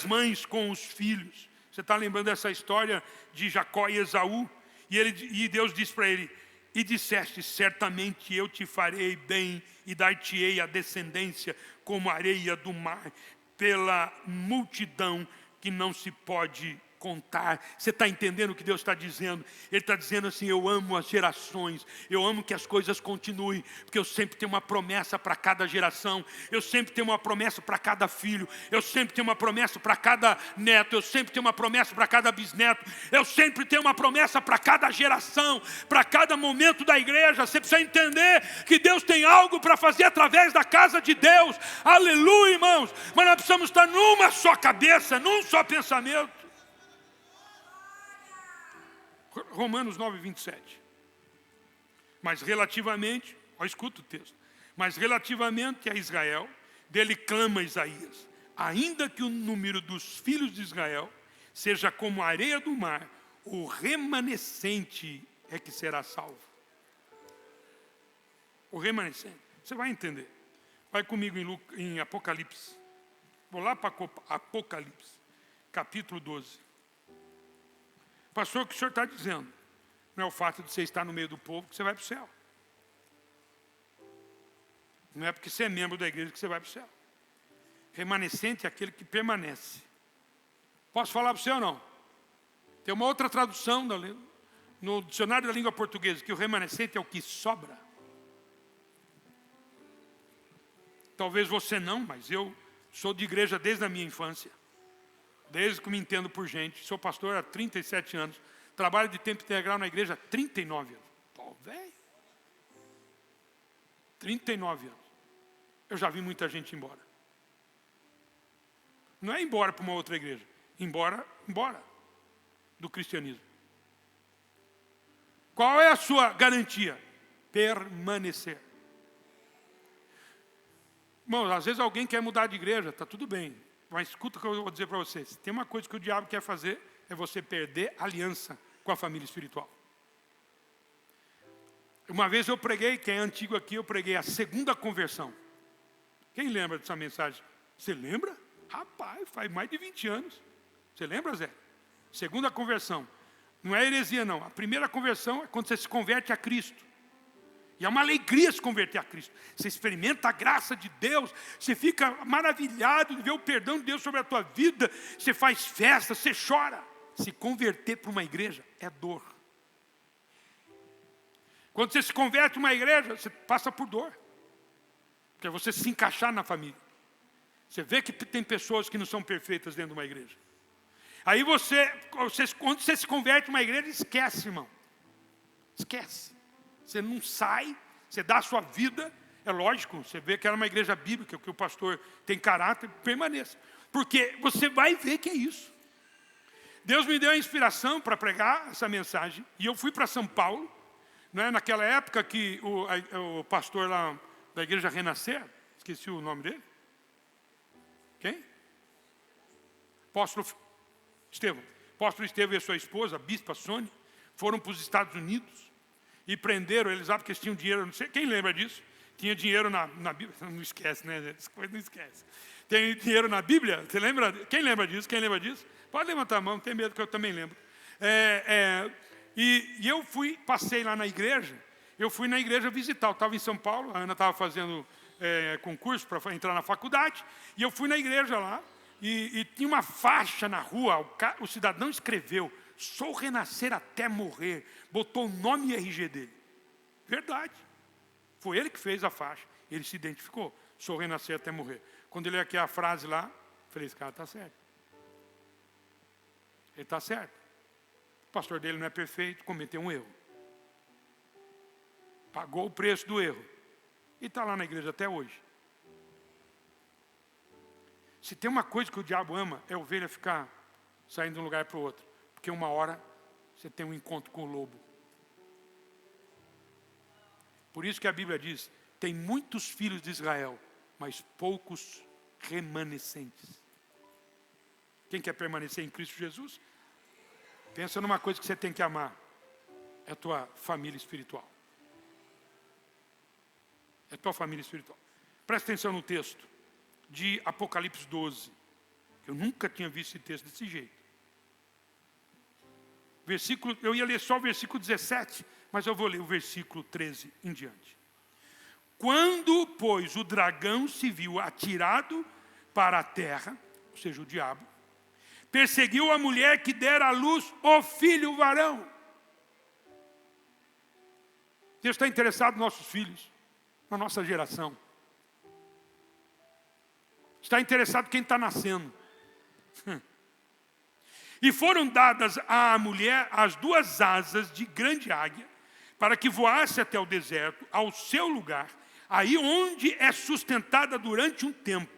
mães com os filhos. Você está lembrando dessa história de Jacó e Esaú? E Deus diz para ele: e disseste, certamente eu te farei bem e dar-te-ei a descendência como a areia do mar, pela multidão que não se pode contar. Você está entendendo o que Deus está dizendo? Ele está dizendo assim: eu amo as gerações, eu amo que as coisas continuem, porque eu sempre tenho uma promessa para cada geração, eu sempre tenho uma promessa para cada filho, eu sempre tenho uma promessa para cada neto, eu sempre tenho uma promessa para cada bisneto, eu sempre tenho uma promessa para cada geração, para cada momento da igreja. Você precisa entender que Deus tem algo para fazer através da casa de Deus. Aleluia, irmãos. Mas nós precisamos estar numa só cabeça, num só pensamento. Romanos 9, 27. Mas relativamente, escuta o texto. Mas relativamente a Israel, dele clama Isaías: ainda que o número dos filhos de Israel seja como a areia do mar, o remanescente é que será salvo. O remanescente. Você vai entender. Vai comigo em Apocalipse. Vou lá para Apocalipse, capítulo 12. Pastor, o que o senhor está dizendo? Não é o fato de você estar no meio do povo que você vai para o céu. Não é porque você é membro da igreja que você vai para o céu. Remanescente é aquele que permanece. Posso falar para você ou não? Tem uma outra tradução no dicionário da língua portuguesa, que o remanescente é o que sobra. Talvez você não, mas eu sou de igreja desde a minha infância. Desde que me entendo por gente. Sou pastor há 37 anos. Trabalho de tempo integral na igreja há 39 anos. Pô, velho. 39 anos. Eu já vi muita gente ir embora. Não é embora para uma outra igreja. Embora do cristianismo. Qual é a sua garantia? Permanecer. Bom, às vezes alguém quer mudar de igreja, está tudo bem. Mas escuta o que eu vou dizer para vocês. Tem uma coisa que o diabo quer fazer, é você perder a aliança com a família espiritual. Uma vez eu preguei, quem é antigo aqui, eu preguei a segunda conversão. Quem lembra dessa mensagem? Você lembra? Rapaz, faz mais de 20 anos. Você lembra, Zé? Segunda conversão. Não é heresia, não. A primeira conversão é quando você se converte a Cristo. E é uma alegria se converter a Cristo. Você experimenta a graça de Deus, você fica maravilhado de ver o perdão de Deus sobre a tua vida, você faz festa, você chora. Se converter para uma igreja é dor. Quando você se converte a uma igreja, você passa por dor. Porque é você se encaixar na família. Você vê que tem pessoas que não são perfeitas dentro de uma igreja. Aí quando você se converte a uma igreja, esquece, irmão. Esquece. Você não sai, você dá a sua vida. É lógico, você vê que era uma igreja bíblica, que o pastor tem caráter, permaneça. Porque você vai ver que é isso. Deus me deu a inspiração para pregar essa mensagem. E eu fui para São Paulo, né, naquela época que o pastor lá da igreja Renascer, esqueci o nome dele. Quem? Apóstolo Estevão. Apóstolo Estevão e a sua esposa, a bispa Sônia, foram para os Estados Unidos. E prenderam eles lá porque eles tinham dinheiro, não sei, quem lembra disso? Tinha dinheiro na Bíblia, não esquece, né? Essa coisa não esquece. Tem dinheiro na Bíblia, você lembra? Quem lembra disso? Quem lembra disso? Pode levantar a mão, não tem medo que eu também lembro. E eu passei lá na igreja, eu fui na igreja visitar, eu estava em São Paulo, a Ana estava fazendo concurso para entrar na faculdade, e eu fui na igreja lá, e tinha uma faixa na rua, o cidadão escreveu: sou renascer até morrer. Botou o nome e RG dele. Verdade. Foi ele que fez a faixa. Ele se identificou. Sou renascer até morrer. Quando ele leu aqui a frase lá, falei, esse cara está certo. Ele está certo. O pastor dele não é perfeito, cometeu um erro. Pagou o preço do erro. E está lá na igreja até hoje. Se tem uma coisa que o diabo ama, é a ovelha ficar saindo de um lugar para o outro. Porque uma hora você tem um encontro com o lobo. Por isso que a Bíblia diz, tem muitos filhos de Israel, mas poucos remanescentes. Quem quer permanecer em Cristo Jesus? Pensa numa coisa que você tem que amar. É a tua família espiritual. É a tua família espiritual. Presta atenção no texto de Apocalipse 12. Eu nunca tinha visto esse texto desse jeito. Eu ia ler só o versículo 17, mas eu vou ler o versículo 13 em diante. Quando, pois, o dragão se viu atirado para a terra, ou seja, o diabo, perseguiu a mulher que dera à luz o filho varão. Deus está interessado nos nossos filhos, na nossa geração. Está interessado em quem está nascendo. E foram dadas à mulher as 2 asas de grande águia, para que voasse até o deserto, ao seu lugar, aí onde é sustentada durante um tempo.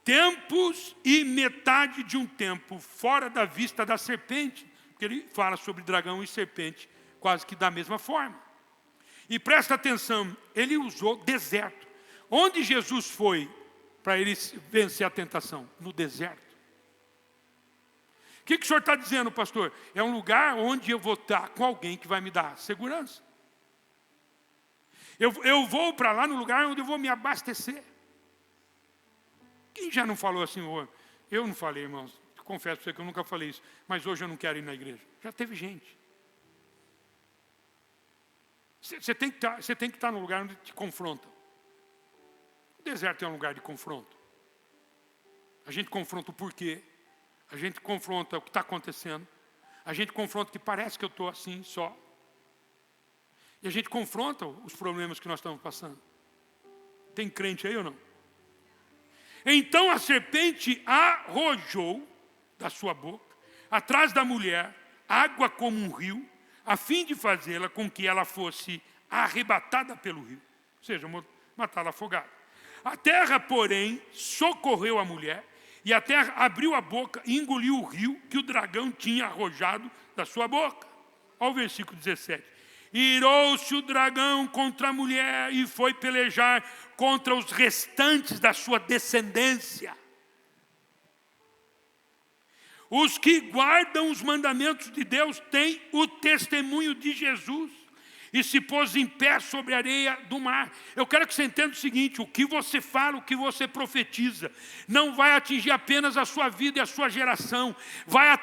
Tempos e metade de um tempo, fora da vista da serpente. Porque ele fala sobre dragão e serpente, quase que da mesma forma. E presta atenção, ele usou deserto. Onde Jesus foi para ele vencer a tentação? No deserto. O que o senhor está dizendo, pastor? É um lugar onde eu vou estar com alguém que vai me dar segurança. Eu vou para lá no lugar onde eu vou me abastecer. Quem já não falou assim? Eu não falei, irmãos. Confesso para você que eu nunca falei isso. Mas hoje eu não quero ir na igreja. Já teve gente. Você tem que estar no lugar onde te confrontam. O deserto é um lugar de confronto. A gente confronta o porquê. A gente confronta o que está acontecendo. A gente confronta que parece que eu estou assim só. E a gente confronta os problemas que nós estamos passando. Tem crente aí ou não? Então a serpente arrojou da sua boca, atrás da mulher, água como um rio, a fim de fazê-la com que ela fosse arrebatada pelo rio. Ou seja, matá-la afogada. A terra, porém, socorreu a mulher, e a terra abriu a boca e engoliu o rio que o dragão tinha arrojado da sua boca. Olha o versículo 17. Irou-se o dragão contra a mulher e foi pelejar contra os restantes da sua descendência. Os que guardam os mandamentos de Deus têm o testemunho de Jesus e se pôs em pé sobre a areia do mar. Eu quero que você entenda o seguinte: o que você fala, o que você profetiza, não vai atingir apenas a sua vida e a sua geração, vai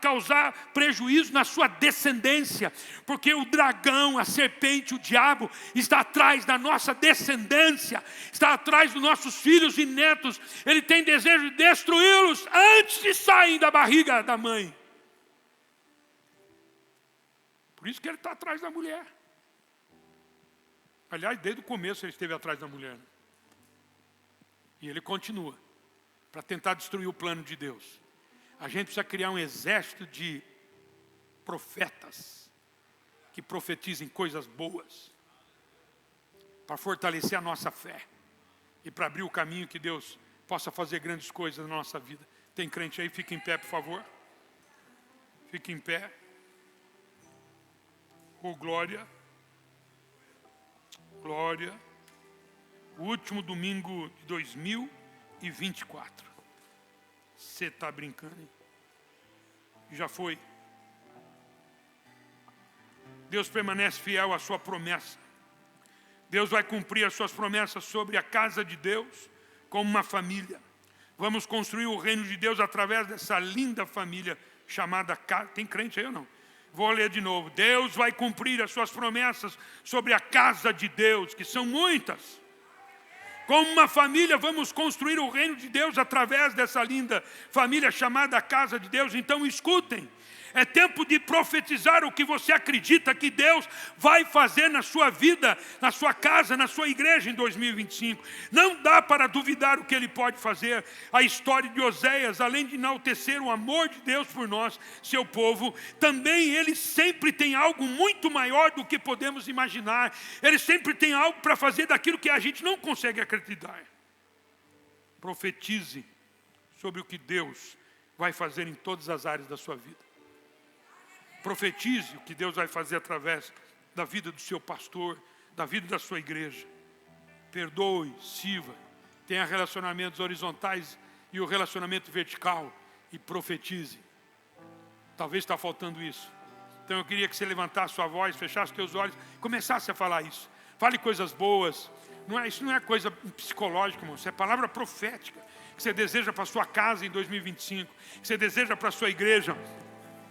causar prejuízo na sua descendência, porque o dragão, a serpente, o diabo está atrás da nossa descendência, está atrás dos nossos filhos e netos. Ele tem desejo de destruí-los antes de saírem da barriga da mãe. Por isso que ele está atrás da mulher. Aliás, desde o começo ele esteve atrás da mulher. E ele continua, para tentar destruir o plano de Deus. A gente precisa criar um exército de profetas, que profetizem coisas boas, para fortalecer a nossa fé, e para abrir o caminho que Deus possa fazer grandes coisas na nossa vida. Tem crente aí? Fica em pé, por favor. Fica em pé. Oh, glória, glória. O último domingo de 2024. Você está brincando, hein? Já foi. Deus permanece fiel à sua promessa. Deus vai cumprir as suas promessas sobre a casa de Deus como uma família. Vamos construir o reino de Deus através dessa linda família chamada casa. Tem crente aí ou não? Vou ler de novo. Deus vai cumprir as suas promessas sobre a casa de Deus, que são muitas. Como uma família, vamos construir o reino de Deus através dessa linda família chamada casa de Deus. Então escutem. É tempo de profetizar o que você acredita que Deus vai fazer na sua vida, na sua casa, na sua igreja em 2025. Não dá para duvidar o que Ele pode fazer. A história de Oséias, além de enaltecer o amor de Deus por nós, seu povo, também Ele sempre tem algo muito maior do que podemos imaginar. Ele sempre tem algo para fazer daquilo que a gente não consegue acreditar. Profetize sobre o que Deus vai fazer em todas as áreas da sua vida. Profetize o que Deus vai fazer através da vida do seu pastor, da vida da sua igreja. Perdoe, sirva, tenha relacionamentos horizontais e o relacionamento vertical, e profetize. Talvez está faltando isso. Então eu queria que você levantasse sua voz, fechasse os teus olhos, começasse a falar isso. Fale coisas boas. Isso não é coisa psicológica, irmão. Isso é palavra profética. Que você deseja para a sua casa em 2025. Que você deseja para a sua igreja,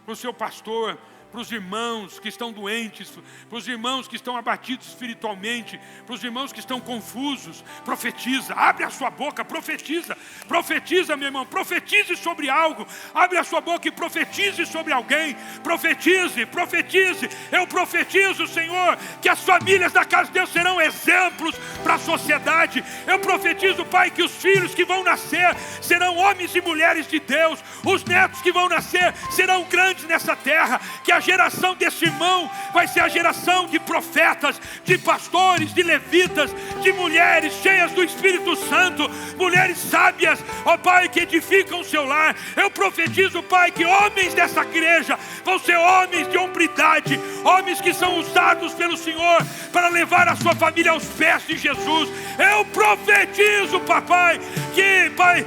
para o seu pastor, para os irmãos que estão doentes, para os irmãos que estão abatidos espiritualmente, para os irmãos que estão confusos. Profetiza, abre a sua boca, profetiza. Profetiza, meu irmão, profetize sobre algo. Abre a sua boca e profetize sobre alguém. Profetize, profetize. Eu profetizo, Senhor, que as famílias da casa de Deus serão exemplos para a sociedade. Eu profetizo, Pai, que os filhos que vão nascer serão homens e mulheres de Deus. Os netos que vão nascer serão grandes nessa terra. Que a geração desse irmão vai ser a geração de profetas, de pastores, de levitas, de mulheres cheias do Espírito Santo, mulheres sábias, ó Pai, que edificam o seu lar. Eu profetizo, Pai, que homens dessa igreja vão ser homens de hombridade, homens que são usados pelo Senhor para levar a sua família aos pés de Jesus. Eu profetizo, papai, que, Pai,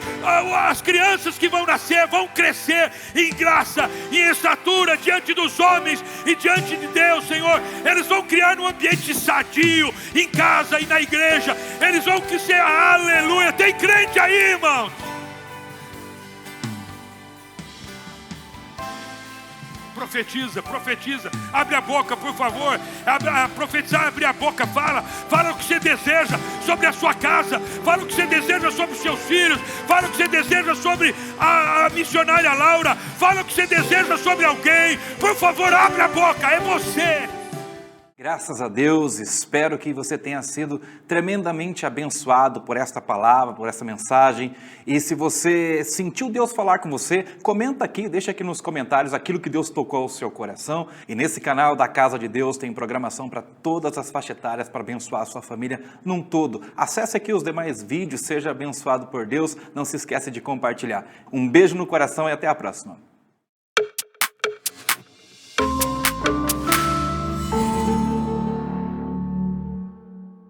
as crianças que vão nascer vão crescer em graça, em estatura diante dos homens e diante de Deus, Senhor. Eles vão criar um ambiente sadio em casa e na igreja. Eles vão crescer, aleluia. Tem crente aí, irmão? Profetiza, profetiza. Abre a boca, por favor. Profetizar, abre a boca, fala o que você deseja sobre a sua casa, fala o que você deseja sobre os seus filhos, fala o que você deseja sobre a missionária Laura, fala o que você deseja sobre alguém. Por favor, abre a boca, é você. Graças a Deus, espero que você tenha sido tremendamente abençoado por esta palavra, por essa mensagem. E se você sentiu Deus falar com você, comenta aqui, deixa aqui nos comentários aquilo que Deus tocou ao seu coração. E nesse canal da Casa de Deus tem programação para todas as faixas etárias para abençoar a sua família num todo. Acesse aqui os demais vídeos, seja abençoado por Deus. Não se esqueça de compartilhar. Um beijo no coração e até a próxima.